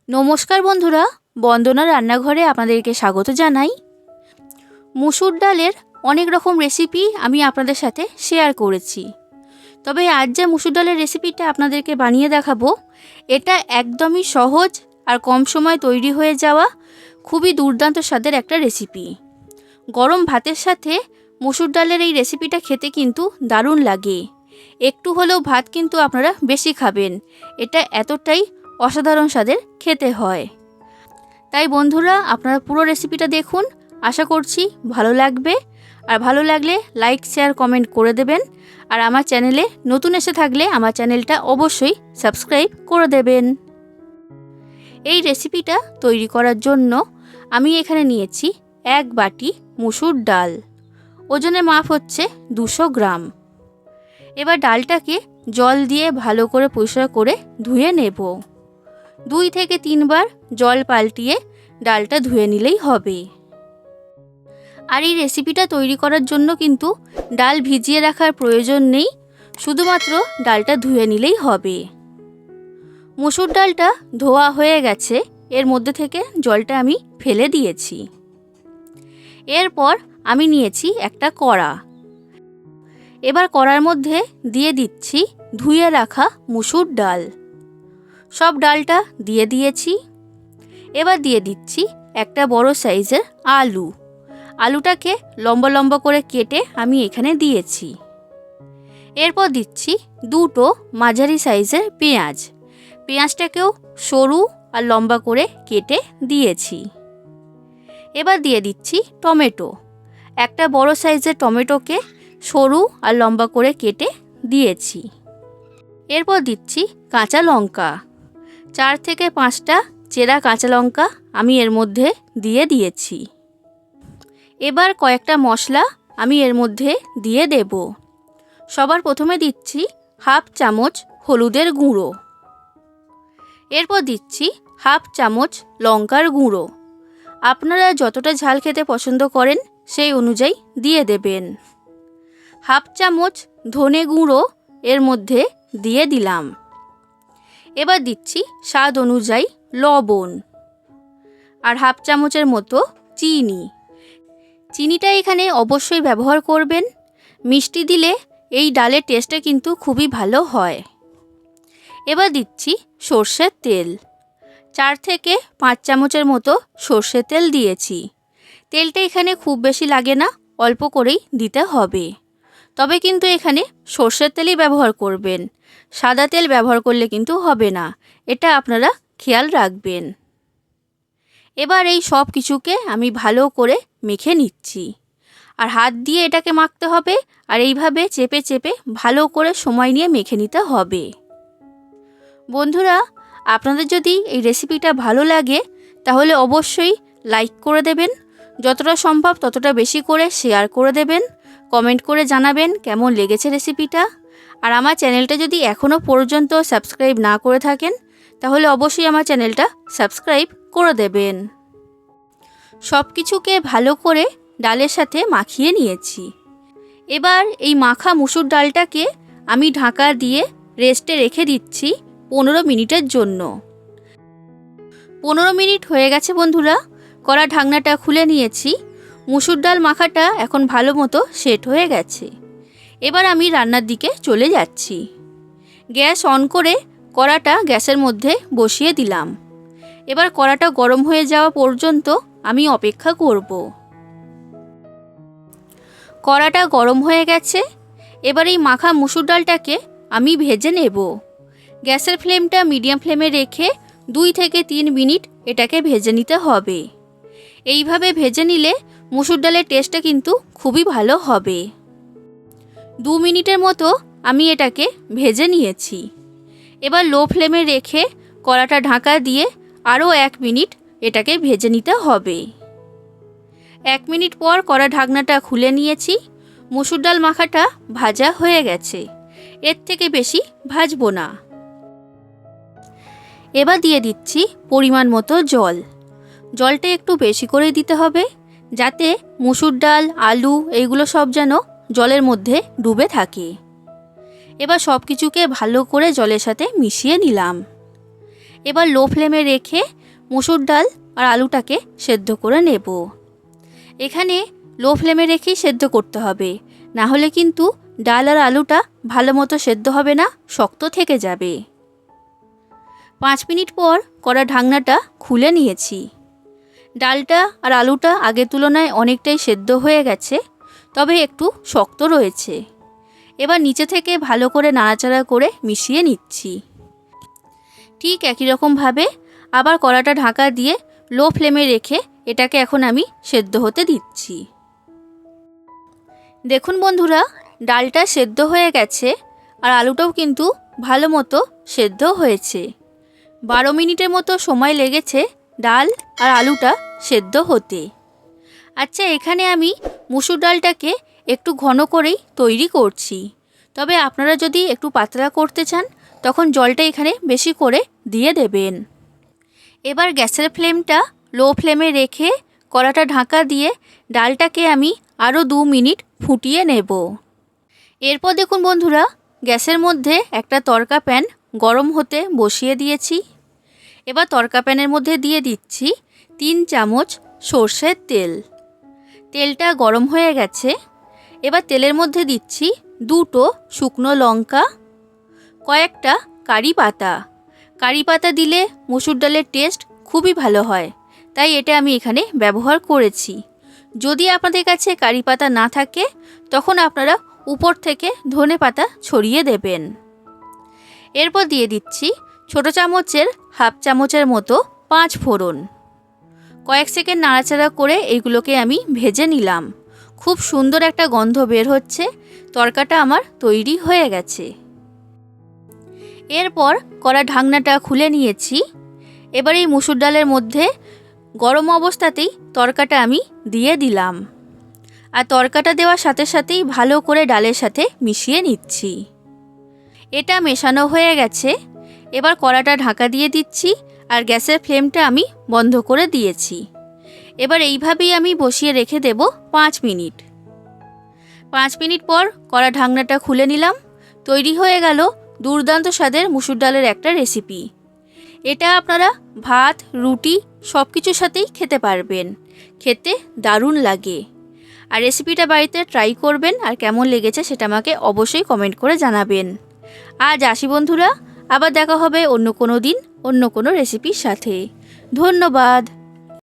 নমস্কার বন্ধুরা, বন্দনা রান্নাঘরে আপনাদেরকে স্বাগত জানাই। মুসুর ডালের অনেক রকম রেসিপি আমি আপনাদের সাথে শেয়ার করেছি, তবে আজ যে মুসুর ডালের রেসিপিটা আপনাদেরকে বানিয়ে দেখাবো, এটা একদমই সহজ আর কম সময় তৈরি হয়ে যাওয়া খুবই দুর্দান্ত স্বাদের একটা রেসিপি। গরম ভাতের সাথে মুসুর ডালের এই রেসিপিটা খেতে কিন্তু দারুণ লাগে। একটু হলেও ভাত কিন্তু আপনারা বেশি খাবেন, এটা এতটাই অসাধারণ স্বাদের খেতে হয়। তাই বন্ধুরা, আপনারা পুরো রেসিপিটা দেখুন, আশা করছি ভালো লাগবে। আর ভালো লাগলে লাইক, শেয়ার, কমেন্ট করে দেবেন। আর আমার চ্যানেলে নতুন এসে থাকলে আমার চ্যানেলটা অবশ্যই সাবস্ক্রাইব করে দেবেন। এই রেসিপিটা তৈরি করার জন্য আমি এখানে নিয়েছি 1 বাটি মুসুর ডাল, ওজনে মাপ হচ্ছে 200 গ্রাম। এবার ডালটাকে জল দিয়ে ভালো করে পরিষ্কার করে ধুয়ে নেব। 2 থেকে 3 বার জল পাল্টিয়ে ডালটা ধুয়ে নিলেই হবে। আর এই রেসিপিটা তৈরি করার জন্য কিন্তু ডাল ভিজিয়ে রাখার প্রয়োজন নেই, শুধুমাত্র ডালটা ধুয়ে নিলেই হবে। মুসুর ডালটা ধোয়া হয়ে গেছে, এর মধ্যে থেকে জলটা আমি ফেলে দিয়েছি। এরপর আমি নিয়েছি একটা কড়া। এবার কড়ার মধ্যে দিয়ে দিচ্ছি ধুয়ে রাখা মুসুর ডাল। সব ডালটা দিয়ে দিয়েছি। এবার দিয়ে দিচ্ছি একটা বড় সাইজের আলু। আলুটাকে লম্বা লম্বা করে কেটে আমি এখানে দিয়েছি। এরপর দিচ্ছি 2টো মাঝারি সাইজের পেঁয়াজ। পেঁয়াজটাকেও সরু আর লম্বা করে কেটে দিয়েছি। এবার দিয়ে দিচ্ছি টমেটো। একটা বড় সাইজের টমেটোকে সরু আর লম্বা করে কেটে দিয়েছি। এরপর দিচ্ছি কাঁচা লঙ্কা। 4 থেকে 5টা চেরা কাঁচা লঙ্কা আমি এর মধ্যে দিয়ে দিয়েছি। এবার কয়েকটা মশলা আমি এর মধ্যে দিয়ে দেব। সবার প্রথমে দিচ্ছি 1/2 চামচ হলুদের গুঁড়ো। এরপর দিচ্ছি 1/2 চামচ লঙ্কার গুঁড়ো। আপনারা যতটা ঝাল খেতে পছন্দ করেন সেই অনুযায়ী দিয়ে দেবেন। 1/2 চামচ ধনে গুঁড়ো এর মধ্যে দিয়ে দিলাম। এবার দিচ্ছি স্বাদ অনুযায়ী লবণ আর 1/2 চামচের মতো চিনি। চিনিটা এখানে অবশ্যই ব্যবহার করবেন, মিষ্টি দিলে এই ডালের টেস্টটা কিন্তু খুবই ভালো হয়। এবার দিচ্ছি সর্ষের তেল। 4 থেকে 5 চামচের মতো সর্ষের তেল দিয়েছি। তেলটা এখানে খুব বেশি লাগে না, অল্প করেই দিতে হবে। তবে কিন্তু এখানে সর্ষের তেলই ব্যবহার করবেন, সাদা তেল ব্যবহার করলে কিন্তু হবে না, এটা আপনারা খেয়াল রাখবেন। এবার এই সব কিছুকে আমি ভালো করে মেখে নিচ্ছি। আর হাত দিয়ে এটাকে মাখতে হবে, আর এইভাবে চেপে চেপে ভালো করে সময় নিয়ে মেখে নিতে হবে। বন্ধুরা, আপনাদের যদি এই রেসিপিটা ভালো লাগে তাহলে অবশ্যই লাইক করে দেবেন, যতটা সম্ভব ততটা বেশি করে শেয়ার করে দেবেন, কমেন্ট করে জানাবেন কেমন লেগেছে রেসিপিটা। আর আমার চ্যানেলটা যদি এখনও পর্যন্ত সাবস্ক্রাইব না করে থাকেন তাহলে অবশ্যই আমার চ্যানেলটা সাবস্ক্রাইব করে দেবেন। সব কিছুকে ভালো করে ডালের সাথে মাখিয়ে নিয়েছি। এবার এই মাখা মুসুর ডালটাকে আমি ঢাকা দিয়ে রেস্টে রেখে দিচ্ছি 15 মিনিটের জন্য। 15 মিনিট হয়ে গেছে বন্ধুরা, কড়া ঢাকনাটা খুলে নিয়েছি। মুসুর ডাল মাখাটা এখন ভালো মতো সেট হয়ে গেছে। এবার আমি রান্নার দিকে চলে যাচ্ছি। গ্যাস অন করে কড়াটা গ্যাসের মধ্যে বসিয়ে দিলাম। এবার কড়াটা গরম হয়ে যাওয়া পর্যন্ত আমি অপেক্ষা করব। কড়াটা গরম হয়ে গেছে। এবার এই মাখা মুসুর ডালটাকে আমি ভেজে নেব। গ্যাসের ফ্লেমটা মিডিয়াম ফ্লেমে রেখে 2 থেকে 3 মিনিট এটাকে ভেজে নিতে হবে। এইভাবে ভেজে নিলে মুসুর ডালের টেস্টটা কিন্তু খুবই ভালো হবে। 2 মিনিটের মতো আমি এটাকে ভেজে নিয়েছি। এবার লো ফ্লেমে রেখে কড়াটা ঢাকা দিয়ে আরও 1 মিনিট এটাকে ভেজে নিতে হবে। 1 মিনিট পর কড়া ঢাকনাটা খুলে নিয়েছি। মুসুর ডাল মাখাটা ভাজা হয়ে গেছে, এর থেকে বেশি ভাজবো না। এবার দিয়ে দিচ্ছি পরিমাণ মতো জল। জলটা একটু বেশি করে দিতে হবে, যাতে মুসুর ডাল, আলু এইগুলো সব যেন জলের মধ্যে ডুবে থাকে। এবার সব কিছুকে ভালো করে জলের সাথে মিশিয়ে নিলাম। এবার লো ফ্লেমে রেখে মুসুর ডাল আর আলুটাকে সেদ্ধ করে নেব। এখানে লো ফ্লেমে রেখেই সেদ্ধ করতে হবে, না হলে কিন্তু ডাল আর আলুটা ভালো মতো সেদ্ধ হবে না, শক্ত থেকে যাবে। 5 মিনিট পর কড়া ঢাকনাটা খুলে নিয়েছি। ডালটা আর আলুটা আগের তুলনায় অনেকটাই সেদ্ধ হয়ে গেছে, তবে একটু শক্ত রয়েছে। এবার নিচে থেকে ভালো করে নাড়াচাড়া করে মিশিয়ে নিচ্ছি। ঠিক একই রকমভাবে আবার কড়াটা ঢাকা দিয়ে লো ফ্লেমে রেখে এটাকে এখন আমি সেদ্ধ হতে দিচ্ছি। দেখুন বন্ধুরা, ডালটা সেদ্ধ হয়ে গেছে আর আলুটাও কিন্তু ভালো মতো সেদ্ধ হয়েছে। 12 মিনিটের মতো সময় লেগেছে ডাল আর আলুটা সেদ্ধ হতে। আচ্ছা, এখানে আমি মুসুর ডালটাকে একটু ঘন করেই তৈরি করছি, তবে আপনারা যদি একটু পাতলা করতে চান তখন জলটা এখানে বেশি করে দিয়ে দেবেন। এবার গ্যাসের ফ্লেমটা লো ফ্লেমে রেখে কড়াটা ঢাকা দিয়ে ডালটাকে আমি আরও 2 মিনিট ফুটিয়ে নেব। এরপর দেখুন বন্ধুরা, গ্যাসের মধ্যে একটা তড়কা প্যান গরম হতে বসিয়ে দিয়েছি। এবার তড়কা প্যানের মধ্যে দিয়ে দিচ্ছি 3 চামচ সর্ষের তেল। তেলটা গরম হয়ে গেছে। এবার তেলের মধ্যে দিচ্ছি 2টো শুকনো লঙ্কা, কয়েকটা কারি পাতা। কারি পাতা দিলে মুসুর ডালের টেস্ট খুবই ভালো হয়, তাই এটা আমি এখানে ব্যবহার করেছি। যদি আপনাদের কাছে কারি পাতা না থাকে তখন আপনারা উপর থেকে ধনে পাতা ছড়িয়ে দেবেন। এরপর দিয়ে দিচ্ছি ছোট চামচের হাফ চামচের মতো 5 ফোড়ন। কয়েক সেকেন্ড নাড়াচাড়া করে এইগুলোকে আমি ভেজে নিলাম। খুব সুন্দর একটা গন্ধ বের হচ্ছে। তরকাটা আমার তৈরি হয়ে গেছে। এরপর কড়া ঢাকনাটা খুলে নিয়েছি। এবার এই মুসুর ডালের মধ্যে গরম অবস্থাতেই তরকাটা আমি দিয়ে দিলাম, আর তরকাটা দেওয়ার সাথে সাথেই ভালো করে ডালের সাথে মিশিয়ে নিচ্ছি। এটা মেশানো হয়ে গেছে। এবার কড়াটা ঢাকা দিয়ে দিচ্ছি আর গ্যাসের ফ্লেমটা আমি বন্ধ করে দিয়েছি। এবার এইভাবেই আমি বসিয়ে রেখে দেব 5 মিনিট। 5 মিনিট পর কড়া ঢাকনাটা খুলে নিলাম। তৈরি হয়ে গেল দুর্দান্ত স্বাদের মুসুর ডালের একটা রেসিপি। এটা আপনারা ভাত, রুটি সব কিছুর সাথেই খেতে পারবেন। খেতে দারুণ লাগে। আর রেসিপিটা বাড়িতে ট্রাই করবেন, আর কেমন লেগেছে সেটা আমাকে অবশ্যই কমেন্ট করে জানাবেন। আজ আসি বন্ধুরা, আবার দেখা হবে অন্য কোনো দিন অন্য কোনো রেসিপির সাথে। ধন্যবাদ।